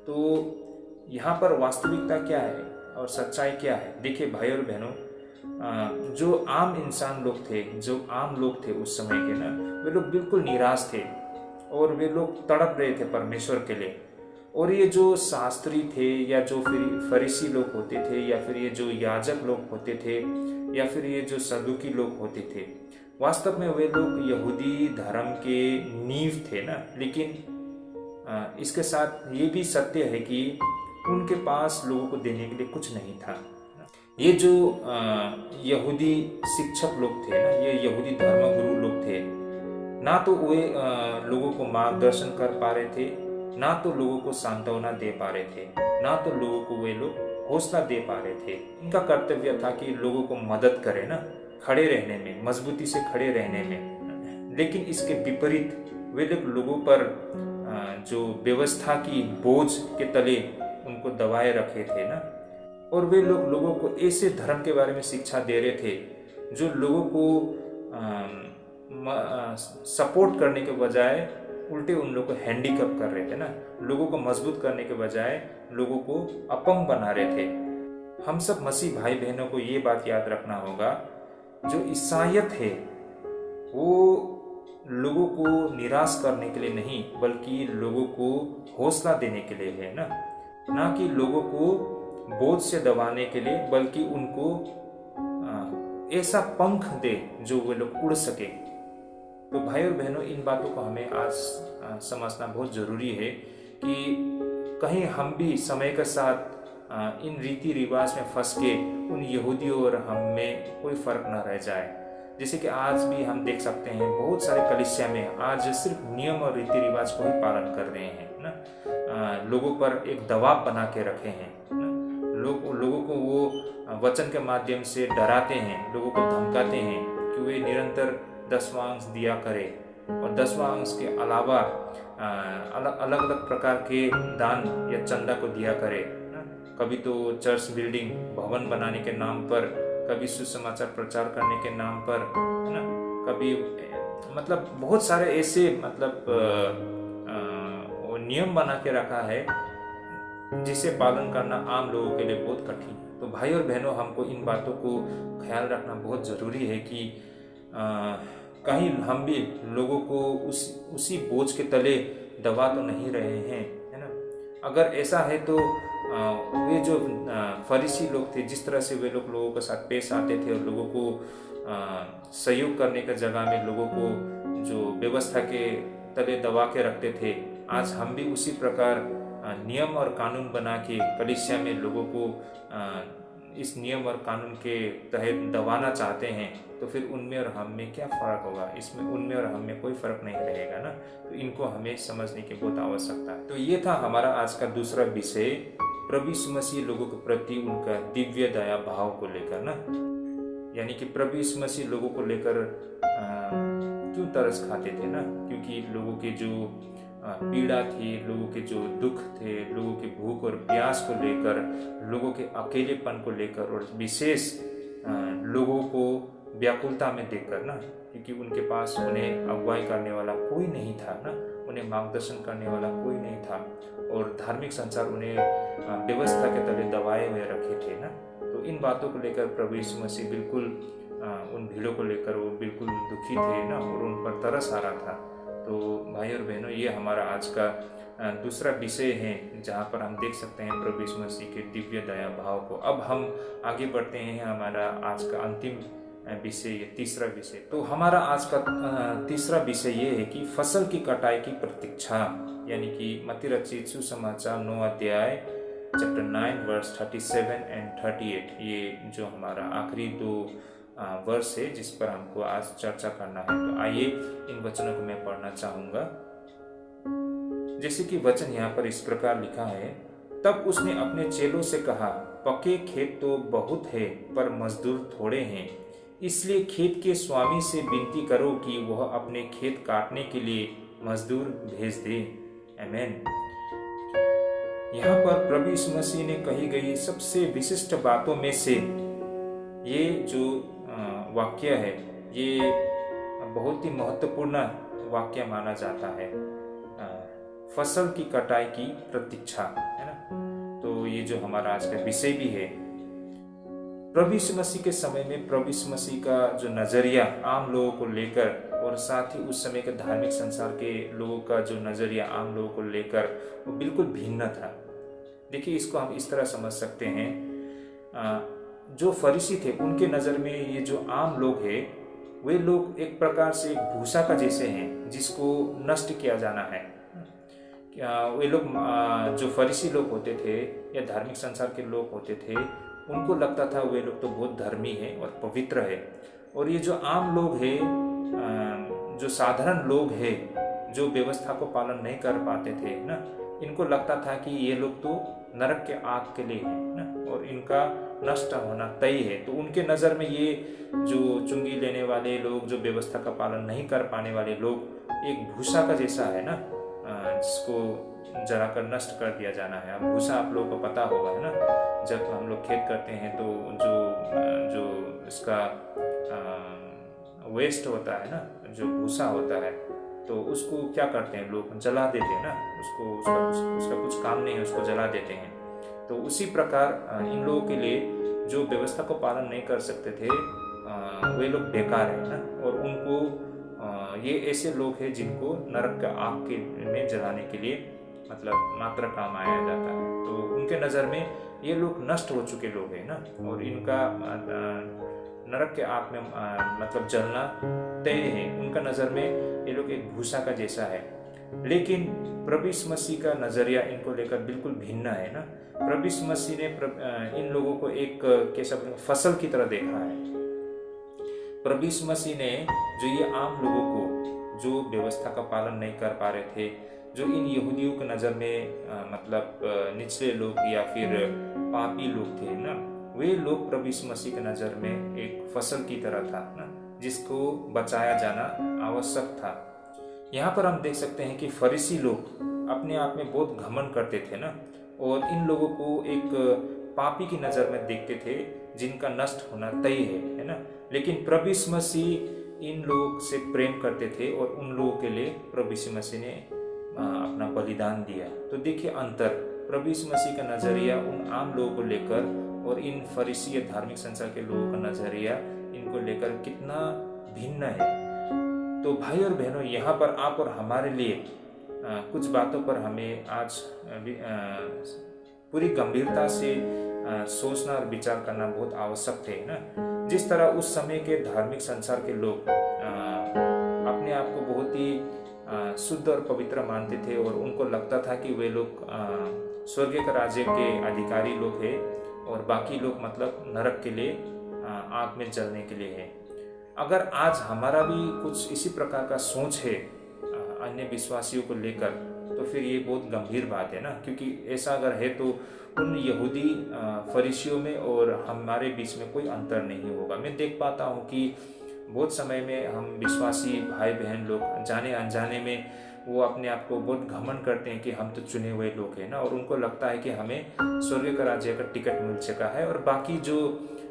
तो यहाँ पर वास्तविकता क्या है और सच्चाई क्या है? देखिए भाई और बहनों, जो आम इंसान लोग थे, जो आम लोग थे उस समय के ना, वे लोग बिल्कुल निराश थे और वे लोग तड़प रहे थे परमेश्वर के लिए। और ये जो शास्त्री थे या जो फिर फरीसी लोग होते थे या फिर ये जो याजक लोग होते थे या फिर ये जो सदुकी लोग होते थे, वास्तव में वे लोग यहूदी धर्म के नींव थे ना। लेकिन इसके साथ ये भी सत्य है कि उनके पास लोगों को देने के लिए कुछ नहीं था। ये जो यहूदी शिक्षक लोग थे ना, ये यहूदी धर्मगुरु लोग थे, ना तो वे लोगों को मार्गदर्शन कर पा रहे थे, ना तो लोगों को सांत्वना दे पा रहे थे, ना तो लोगों को वे लोग हौसला दे पा रहे थे। इनका कर्तव्य था कि लोगों को मदद करें ना, खड़े रहने में, मजबूती से खड़े रहने में। लेकिन इसके विपरीत वे लोगों पर जो व्यवस्था की बोझ के तले उनको दबाए रखे थे ना, और वे लोगों को ऐसे धर्म के बारे में शिक्षा दे रहे थे जो लोगों को सपोर्ट करने के बजाय उल्टे उन लोगों को हैंडीकैप कर रहे थे ना। लोगों को मजबूत करने के बजाय लोगों को अपंग बना रहे थे। हम सब मसीह भाई बहनों को ये बात याद रखना होगा, जो ईसाईयत है वो लोगों को निराश करने के लिए नहीं, बल्कि लोगों को हौसला देने के लिए है ना कि लोगों को बोझ से दबाने के लिए, बल्कि उनको ऐसा पंख दे जो वे लोग उड़ सके। तो भाई और बहनों, इन बातों को हमें आज समझना बहुत ज़रूरी है कि कहीं हम भी समय के साथ इन रीति रिवाज में फंस के उन यहूदियों और हम में कोई फर्क ना रह जाए। जैसे कि आज भी हम देख सकते हैं बहुत सारे कलीसिया में आज सिर्फ नियम और रीति रिवाज को ही पालन कर रहे हैं ना। लोगों पर एक दबाव बना के रखे हैं ना। लोगों को वो वचन के माध्यम से डराते हैं, लोगों को धमकाते हैं कि वे निरंतर 10वां अंश दिया करें और 10वां अंश के अलावा अलग अलग प्रकार के दान या चंदा को दिया करे ना। कभी तो चर्च बिल्डिंग भवन बनाने के नाम पर, कभी सुसमाचार प्रचार करने के नाम पर है ना, कभी मतलब बहुत सारे ऐसे मतलब नियम बना के रखा है जिसे पालन करना आम लोगों के लिए बहुत कठिन है। तो भाई और बहनों, हमको इन बातों को ख्याल रखना बहुत ज़रूरी है कि कहीं हम भी लोगों को उसी बोझ के तले दबा तो नहीं रहे हैं, है ना। अगर ऐसा है तो वे जो फरीसी लोग थे, जिस तरह से वे लोगों के साथ पेश आते थे और लोगों को सहयोग करने की जगह में लोगों को जो व्यवस्था के तले दबा के रखते थे, आज हम भी उसी प्रकार नियम और कानून बना के कलीसिया में लोगों को इस नियम और कानून के तहत दबाना चाहते हैं, तो फिर उनमें और हम में क्या फ़र्क होगा? इसमें उनमें और हम में कोई फ़र्क नहीं रहेगा ना। तो इनको हमें समझने की बहुत आवश्यकता है। तो ये था हमारा आज का दूसरा विषय, प्रभु यीशु मसीह लोगों के प्रति उनका दिव्य दया भाव को लेकर ना। यानी कि प्रभु यीशु मसीह लोगों को लेकर क्यों तरस खाते थे ना, क्योंकि लोगों के जो पीड़ा थी, लोगों के जो दुख थे, लोगों की भूख और प्यास को लेकर, लोगों के अकेलेपन को लेकर और विशेष लोगों को व्याकुलता में देखकर ना, क्योंकि उनके पास उन्हें अगुवाई करने वाला कोई नहीं था ना, उन्हें मार्गदर्शन करने वाला कोई नहीं था और धार्मिक संसार उन्हें व्यवस्था के तले दबाए हुए रखे थे ना। तो इन बातों को लेकर प्रभु यीशु मसीह बिल्कुल उन भीड़ों को लेकर वो बिल्कुल दुखी थे ना और उन पर तरस आ रहा था। तो भाई और बहनों, ये हमारा आज का दूसरा विषय है जहाँ पर हम देख सकते हैं प्रभु यीशु मसीह के दिव्य दया भाव को। अब हम आगे बढ़ते हैं, हमारा आज का अंतिम विषय, तीसरा विषय। तो हमारा आज का तीसरा विषय ये है कि फसल की कटाई की प्रतीक्षा, यानी कि मत्ती रचित सुसमाचार 9 अध्याय चैप्टर 9 वर्स 37 एंड 38, ये जो हमारा आखिरी 2 वर्ष है जिस पर हमको आज चर्चा करना है। तो आइए इन वचनों को मैं पढ़ना चाहूंगा। जैसे कि वचन यहाँ पर इस प्रकार लिखा है, तब उसने अपने चेलों से कहा, पके खेत तो बहुत है पर मजदूर थोड़े हैं, इसलिए खेत के स्वामी से विनती करो कि वह अपने खेत काटने के लिए मजदूर भेज दे। आमीन। यहाँ पर प्रभु यीशु मसीह ने कही गई सबसे विशिष्ट बातों में से ये जो वाक्य है, ये बहुत ही महत्वपूर्ण वाक्य माना जाता है, फसल की कटाई की प्रतीक्षा, है ना। तो ये जो हमारा आज का विषय भी है, प्रभु यीशु मसीह के समय में प्रभु यीशु मसीह का जो नजरिया आम लोगों को लेकर और साथ ही उस समय के धार्मिक संसार के लोगों का जो नजरिया आम लोगों को लेकर वो बिल्कुल भिन्न था। देखिए, इसको हम इस तरह समझ सकते हैं, जो फरीसी थे उनके नज़र में ये जो आम लोग हैं, वे लोग एक प्रकार से भूसा का जैसे हैं जिसको नष्ट किया जाना है। वे लोग जो फरीसी लोग होते थे या धार्मिक संसार के लोग होते थे, उनको लगता था वे लोग तो बहुत धर्मी है और पवित्र है, और ये जो आम लोग हैं, जो साधारण लोग हैं, जो व्यवस्था को पालन नहीं कर पाते थे ना, इनको लगता था कि ये लोग तो नरक के आग के लिए है ना, और इनका नष्ट होना तय है। तो उनके नज़र में ये जो चुंगी लेने वाले लोग, जो व्यवस्था का पालन नहीं कर पाने वाले लोग, एक भूसा का जैसा है ना, जिसको जलाकर नष्ट कर दिया जाना है। अब भूसा आप लोगों को पता होगा, है ना, जब हम लोग खेत करते हैं तो जो इसका वेस्ट होता है ना, जो भूसा होता है, तो उसको क्या करते हैं लोग, जला देते हैं ना, उसका कुछ काम नहीं है, उसको जला देते हैं। तो उसी प्रकार इन लोगों के लिए जो व्यवस्था को पालन नहीं कर सकते थे, वे लोग बेकार है ना, और उनको ये ऐसे लोग हैं जिनको नरक का आग के में जलाने के लिए मतलब मात्र काम आया जाता है। तो उनके नज़र में ये लोग नष्ट हो चुके लोग हैं ना, और इनका नरक के आग में मतलब जलना तय है। उनका नज़र में ये लोग एक भूसा का जैसा है। लेकिन प्रभु यीशु मसीह का नज़रिया इनको लेकर बिल्कुल भिन्न है ना। प्रभु यीशु मसीह ने इन लोगों को एक कैसा फसल की तरह देखा है। प्रभु यीशु मसीह ने जो ये आम लोगों को जो व्यवस्था का पालन नहीं कर पा रहे थे, जो इन यहूदियों की नज़र में मतलब निचले लोग या फिर पापी लोग थे ना, वे लोग प्रभु यीशु मसीह की नज़र में एक फसल की तरह था ना, जिसको बचाया जाना आवश्यक था। यहाँ पर हम देख सकते हैं कि फरीसी लोग अपने आप में बहुत घमंड करते थे ना, और इन लोगों को एक पापी की नज़र में देखते थे जिनका नष्ट होना तय है ना। लेकिन प्रभु यीशु मसीह इन लोगों से प्रेम करते थे और उन लोगों के लिए प्रभु यीशु मसीह ने अपना बलिदान दिया। तो देखिए अंतर, प्रभु यीशु मसीह का नज़रिया उन आम लोगों को लेकर और इन फरीसी धार्मिक संसार के लोगों का नज़रिया इनको लेकर कितना भिन्न है। तो भाई और बहनों, यहाँ पर आप और हमारे लिए कुछ बातों पर हमें आज पूरी गंभीरता से सोचना और विचार करना बहुत आवश्यक है ना। जिस तरह उस समय के धार्मिक संसार के लोग अपने आप को बहुत ही शुद्ध और पवित्र मानते थे और उनको लगता था कि वे लोग स्वर्ग के राज्य के अधिकारी लोग हैं और बाकी लोग मतलब नरक के लिए आग में जलने के लिए है। अगर आज हमारा भी कुछ इसी प्रकार का सोच है अन्य विश्वासियों को लेकर, तो फिर ये बहुत गंभीर बात है ना, क्योंकि ऐसा अगर है तो उन यहूदी फरीसियों में और हमारे बीच में कोई अंतर नहीं होगा। मैं देख पाता हूँ कि बहुत समय में हम विश्वासी भाई बहन लोग जाने अनजाने में वो अपने आप को बहुत घमंड करते हैं कि हम तो चुने हुए लोग हैं ना, और उनको लगता है कि हमें स्वर्ग का राज्य का टिकट मिल चुका है और बाकी जो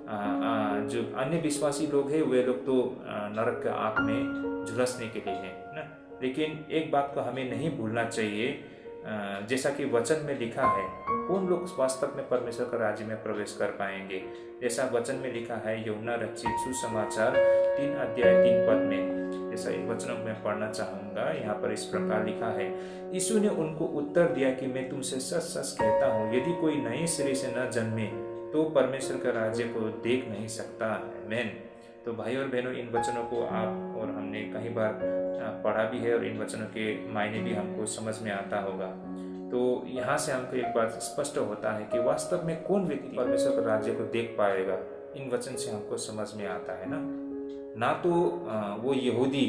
अन्य विश्वासी लोग हैं वे लोग तो नरक के आग में झुलसने के लिए हैं ना। लेकिन एक बात को हमें नहीं भूलना चाहिए, जैसा कि वचन में लिखा है, कौन लोग वास्तव में परमेश्वर का राज्य में प्रवेश कर पाएंगे। जैसा वचन में लिखा है यूहन्ना रचित सुसमाचार 3 अध्याय 3 पद में, जैसा इन वचनों में पढ़ना चाहूंगा। यहाँ पर इस प्रकार लिखा है, यीशु ने उनको उत्तर दिया कि मैं तुमसे सच सच कहता हूँ, यदि कोई नए सिरे से न जन्मे तो परमेश्वर का राज्य को देख नहीं सकता। आमीन। तो भाई और बहनों, इन वचनों को आप और हमने कई बार पढ़ा भी है और इन वचनों के मायने भी हमको समझ में आता होगा। तो यहाँ से हमको एक बात स्पष्ट होता है कि वास्तव में कौन व्यक्ति परमेश्वर के राज्य को देख पाएगा, इन वचन से हमको समझ में आता है ना तो वो यहूदी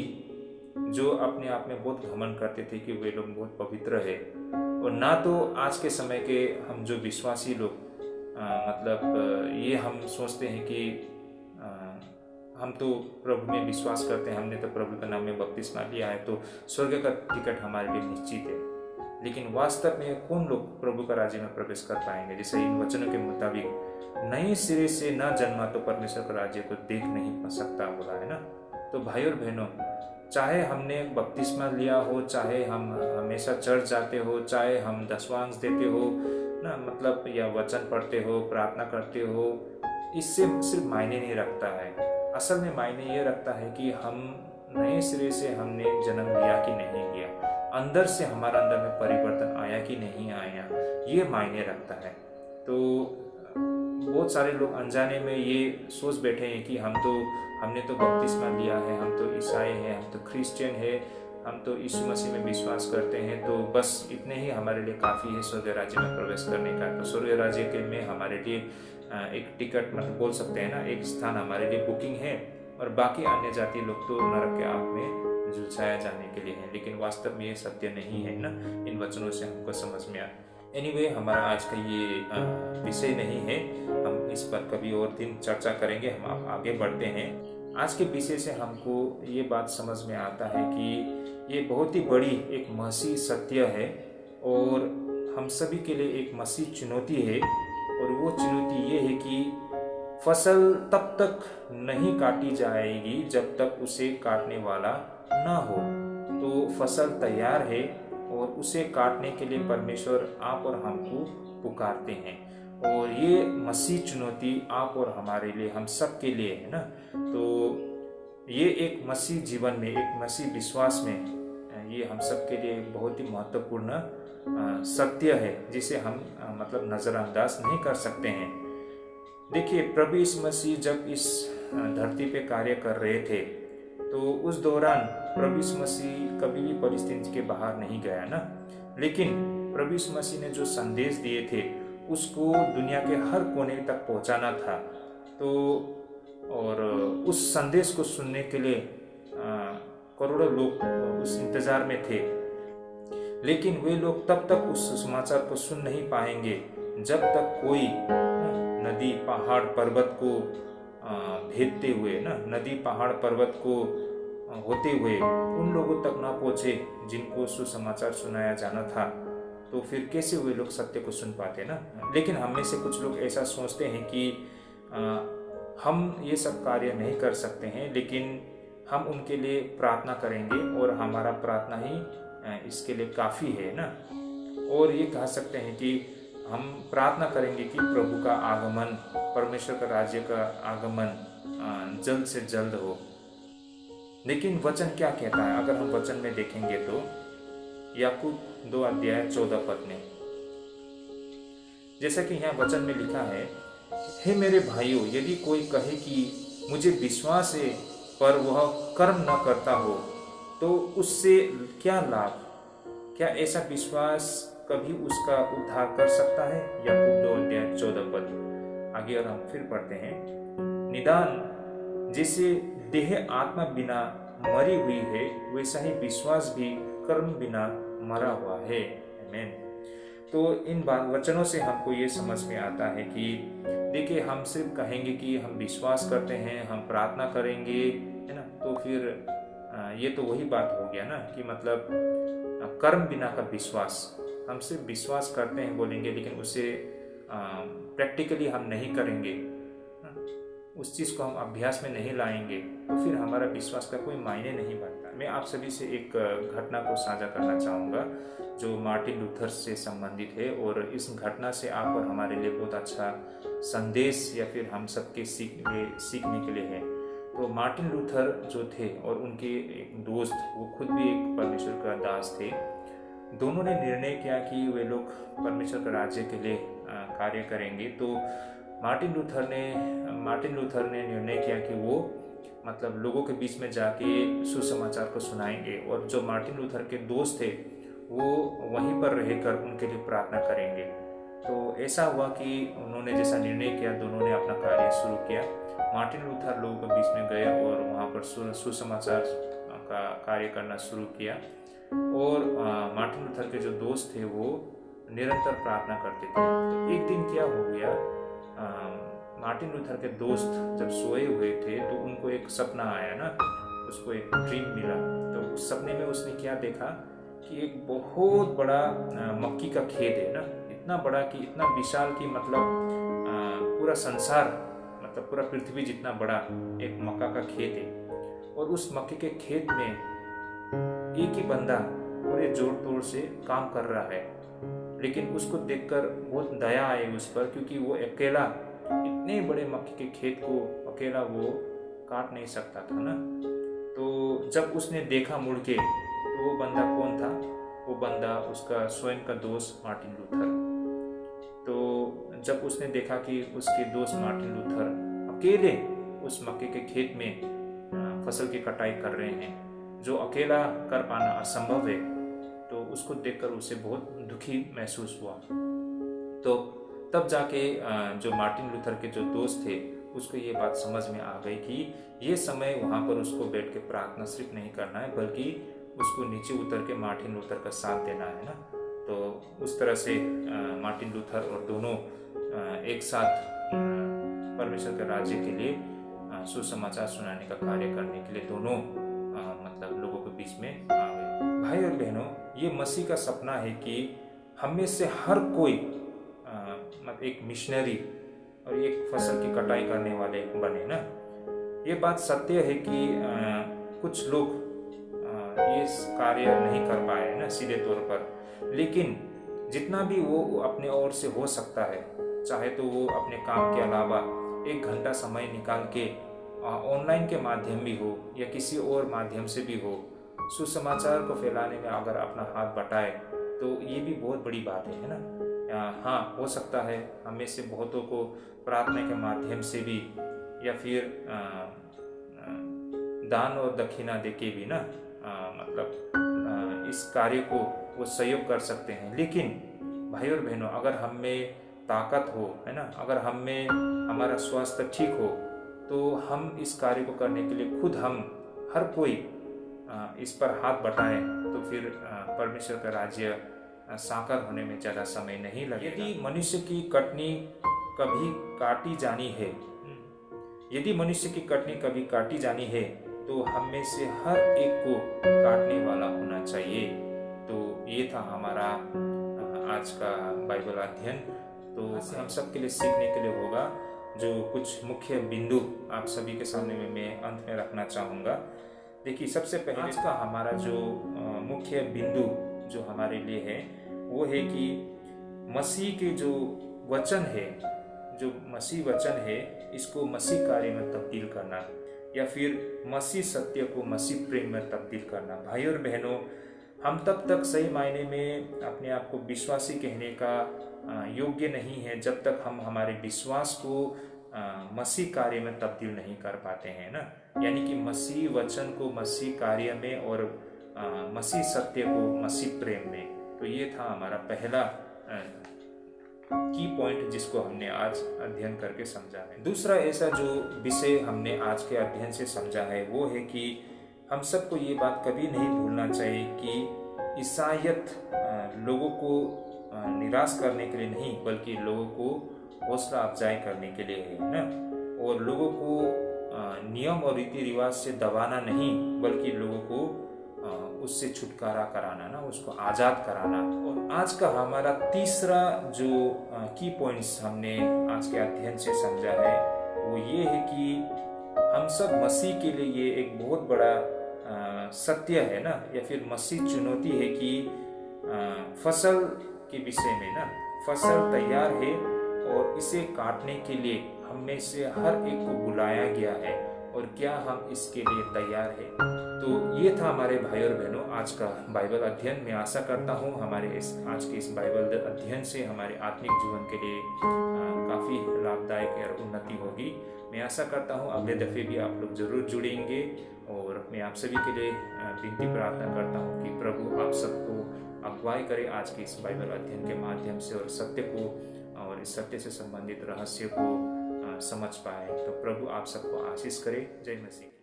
जो अपने आप में बहुत घमंड करते थे कि वे लोग बहुत पवित्र है, और ना तो आज के समय के हम जो विश्वासी लोग मतलब ये हम सोचते हैं कि हम तो प्रभु में विश्वास करते हैं, हमने तो प्रभु के नाम में बपतिस्मा लिया है तो स्वर्ग का टिकट हमारे लिए निश्चित है। लेकिन वास्तव में कौन लोग प्रभु का राज्य में प्रवेश कर पाएंगे। जैसे इन वचनों के मुताबिक नए सिरे से न जन्मा तो परमेश्वर का राज्य को देख नहीं सकता बोला है ना। तो भाई और बहनों, चाहे हमने बपतिस्मा लिया हो, चाहे हम हमेशा चर्च जाते हो, चाहे हम दशवांश देते हो ना, मतलब या वचन पढ़ते हो, प्रार्थना करते हो, इससे सिर्फ मायने नहीं रखता है। असल में मायने ये रखता है कि हम नए सिरे से हमने जन्म लिया कि नहीं लिया, अंदर से हमारा अंदर में परिवर्तन आया कि नहीं आया, ये मायने रखता है। तो बहुत सारे लोग अनजाने में ये सोच बैठे हैं कि हमने तो बपतिस्मा लिया है, हम तो ईसाई हैं, हम तो क्रिश्चियन है, हम तो यीशु मसीह में विश्वास करते हैं, तो बस इतने ही हमारे लिए काफ़ी है स्वर्ग राज्य में प्रवेश करने का। तो स्वर्ग राज्य के में हमारे लिए एक टिकट मतलब बोल सकते हैं ना, एक स्थान हमारे लिए बुकिंग है, और बाकी अन्य जाति लोग तो नरक के आग में झुलसाया जाने के लिए हैं। लेकिन वास्तव में ये सत्य नहीं है ना, इन वचनों से हमको समझ में आया। एनीवे, हमारा आज का ये विषय नहीं है, हम इस पर कभी और दिन चर्चा करेंगे। हम आगे बढ़ते हैं। आज के विषय से हमको ये बात समझ में आता है कि ये बहुत ही बड़ी एक मसीह सत्य है और हम सभी के लिए एक मसीह चुनौती है। और वो चुनौती ये है कि फसल तब तक नहीं काटी जाएगी जब तक उसे काटने वाला ना हो। तो फसल तैयार है और उसे काटने के लिए परमेश्वर आप और हमको पुकारते हैं, और ये मसीह चुनौती आप और हमारे लिए, हम सब के लिए है ना। तो ये एक मसीह जीवन में, एक मसीह विश्वास में, ये हम सब के लिए बहुत ही महत्वपूर्ण सत्य है जिसे हम मतलब नज़रअंदाज नहीं कर सकते हैं। देखिए, प्रभु यीशु मसीह जब इस धरती पे कार्य कर रहे थे तो उस दौरान प्रभु यीशु मसीह कभी भी परिस्थिति के बाहर नहीं गया ना, लेकिन प्रभु यीशु मसीह ने जो संदेश दिए थे उसको दुनिया के हर कोने तक पहुंचाना था। तो और उस संदेश को सुनने के लिए करोड़ों लोग उस इंतजार में थे, लेकिन वे लोग तब तक उस समाचार को सुन नहीं पाएंगे जब तक कोई नदी पहाड़ पर्वत को भेदते हुए ना, नदी पहाड़ पर्वत को होते हुए उन लोगों तक ना पहुंचे जिनको सुसमाचार सुनाया जाना था। तो फिर कैसे वे लोग सत्य को सुन पाते ना। लेकिन हम में से कुछ लोग ऐसा सोचते हैं कि हम ये सब कार्य नहीं कर सकते हैं, लेकिन हम उनके लिए प्रार्थना करेंगे और हमारा प्रार्थना ही इसके लिए काफ़ी है ना। और ये कह सकते हैं कि हम प्रार्थना करेंगे कि प्रभु का आगमन, परमेश्वर का राज्य का आगमन जल्द से जल्द हो। लेकिन वचन क्या कहता है? अगर हम वचन में देखेंगे तो याकूब 2:14 में, जैसा कि यहाँ वचन में लिखा है, हे मेरे भाइयों, यदि कोई कहे कि मुझे विश्वास है पर वह कर्म न करता हो तो उससे क्या लाभ? क्या ऐसा विश्वास कभी उसका उद्धार कर सकता है? याकूब 2:14। आगे और हम फिर पढ़ते हैं, निदान जैसे देह आत्मा बिना मरी हुई है वैसा ही विश्वास भी कर्म बिना मरा हुआ है। आमीन। तो इन वचनों से हमको ये समझ में आता है कि देखिए, हम सिर्फ कहेंगे कि हम विश्वास करते हैं, हम प्रार्थना करेंगे, है ना, तो फिर ये तो वही बात हो गया ना कि मतलब कर्म बिना का विश्वास। हम सिर्फ विश्वास करते हैं बोलेंगे, लेकिन उसे प्रैक्टिकली हम नहीं करेंगे, उस चीज़ को हम अभ्यास में नहीं लाएंगे, तो फिर हमारा विश्वास का कोई मायने नहीं बनता। मैं आप सभी से एक घटना को साझा करना चाहूँगा जो मार्टिन लूथर से संबंधित है, और इस घटना से आप और हमारे लिए बहुत अच्छा संदेश या फिर हम सबके सीखने के लिए है। तो मार्टिन लूथर जो थे और उनके एक दोस्त, वो खुद भी एक परमेश्वर का दास थे, दोनों ने निर्णय किया कि वे लोग परमेश्वर के राज्य के लिए कार्य करेंगे। तो मार्टिन लूथर ने निर्णय किया कि वो मतलब लोगों के बीच में जाके सुसमाचार को सुनाएंगे, और जो मार्टिन लूथर के दोस्त थे वो वहीं पर रहकर उनके लिए प्रार्थना करेंगे। तो ऐसा हुआ कि उन्होंने जैसा निर्णय किया, दोनों ने अपना कार्य शुरू किया। मार्टिन लूथर लोगों के बीच में गए और वहाँ पर सुसमाचार का कार्य करना शुरू किया, और मार्टिन लूथर के जो दोस्त थे वो निरंतर प्रार्थना करते थे। तो एक दिन क्या हो गया, मार्टिन लूथर के दोस्त जब सोए हुए थे तो उनको एक सपना आया ना, उसको एक ड्रीम मिला। तो उस सपने में उसने क्या देखा कि एक बहुत बड़ा मक्की का खेत है ना, इतना बड़ा कि इतना विशाल कि मतलब पूरा संसार, मतलब पूरा पृथ्वी जितना बड़ा एक मक्का का खेत है। और उस मक्के के खेत में एक ही बंदा पूरे जोर तोड़ से काम कर रहा है, लेकिन उसको देखकर बहुत दया आई उस पर, क्योंकि वो अकेला इतने बड़े मक्के के खेत को अकेला वो काट नहीं सकता था ना। तो जब उसने देखा मुड़ के, तो वो बंदा कौन था? वो बंदा उसका स्वयं का दोस्त मार्टिन लूथर। तो जब उसने देखा कि उसके दोस्त मार्टिन लूथर अकेले उस मक्के के खेत में फसल की कटाई कर रहे हैं, जो अकेला कर पाना असंभव है, तो उसको देखकर उसे बहुत दुखी महसूस हुआ। तो तब जाके जो मार्टिन लूथर के जो दोस्त थे उसको ये बात समझ में आ गई कि ये समय वहाँ पर उसको बैठ के प्रार्थना सिर्फ नहीं करना है, बल्कि उसको नीचे उतर के मार्टिन लूथर का साथ देना है ना। तो उस तरह से मार्टिन लूथर और दोनों एक साथ परमेश्वर के राज्य के लिए सुसमाचार सुनाने का कार्य करने के लिए दोनों मतलब लोगों के बीच में आ गए। भाई और बहनों, ये मसीह का सपना है कि हम में से हर कोई मतलब एक मिशनरी और एक फसल की कटाई करने वाले बने ना। ये बात सत्य है कि कुछ लोग ये कार्य नहीं कर पाए ना सीधे तौर पर, लेकिन जितना भी वो अपने ओर से हो सकता है, चाहे तो वो अपने काम के अलावा 1 घंटा समय निकाल के ऑनलाइन के माध्यम भी हो या किसी और माध्यम से भी हो, सुसमाचार को फैलाने में अगर अपना हाथ बटाए तो ये भी बहुत बड़ी बात है ना। हाँ, हो सकता है हमें से बहुतों को प्रार्थना के माध्यम से भी या फिर दान और दक्षिणा देके भी ना इस कार्य को वो सहयोग कर सकते हैं। लेकिन भाई और बहनों, अगर हम में ताकत हो, है ना, अगर हम में हमारा स्वास्थ्य ठीक हो, तो हम इस कार्य को करने के लिए खुद हम हर कोई इस पर हाथ बटाएं, तो फिर परमेश्वर का राज्य साकार होने में ज़्यादा समय नहीं लगेगा। यदि मनुष्य की कटनी कभी काटी जानी है, यदि मनुष्य की कटनी कभी काटी जानी है, तो हम में से हर एक को काटने वाला होना चाहिए। तो ये था हमारा आज का बाइबल अध्ययन। तो हम सब के लिए सीखने के लिए होगा जो कुछ मुख्य बिंदु आप सभी के सामने में मैं अंत में रखना चाहूँगा। देखिए, सबसे पहले आज का हमारा जो मुख्य बिंदु जो हमारे लिए है वो है कि मसीह के जो वचन है, जो मसीह वचन है, इसको मसीह कार्य में तब्दील करना, या फिर मसीह सत्य को मसीह प्रेम में तब्दील करना। भाई और बहनों, हम तब तक सही मायने में अपने आप को विश्वासी कहने का योग्य नहीं है जब तक हम हमारे विश्वास को मसीह कार्य में तब्दील नहीं कर पाते हैं ना। यानी कि मसीह वचन को मसीह कार्य में और मसीह सत्य को मसीह प्रेम में। तो ये था हमारा पहला की पॉइंट जिसको हमने आज अध्ययन करके समझा है। दूसरा ऐसा जो विषय हमने आज के अध्ययन से समझा है वो है कि हम सबको ये बात कभी नहीं भूलना चाहिए कि ईसाईयत लोगों को निराश करने के लिए नहीं, बल्कि लोगों को हौसला अफजाई करने के लिए है ना। और लोगों को नियम और रीति रिवाज से दबाना नहीं, बल्कि लोगों को उससे छुटकारा कराना ना, उसको आज़ाद कराना। और आज का हमारा तीसरा जो की पॉइंट्स हमने आज के अध्ययन से समझा है वो ये है कि हम सब मसीह के लिए ये एक बहुत बड़ा सत्य है ना, या फिर मसीह चुनौती है कि फसल के विषय में ना, फसल तैयार है और इसे काटने के लिए हम में से हर एक को बुलाया गया है, और क्या हम इसके लिए तैयार हैं? तो ये था हमारे भाई और बहनों आज का बाइबल अध्ययन। मैं आशा करता हूँ हमारे आज के इस बाइबल अध्ययन से हमारे आत्मिक जीवन के लिए काफ़ी लाभदायक और उन्नति होगी। मैं आशा करता हूँ अगले दफ़े भी आप लोग जरूर जुड़ेंगे, और मैं आप सभी के लिए विनती प्रार्थना करता हूँ कि प्रभु आप सबको अगुवाई करे आज के इस बाइबल अध्ययन के माध्यम से, और सत्य को और इस सत्य से संबंधित रहस्य को समझ पाए। तो प्रभु आप सबको आशीष करे। जय मसीह।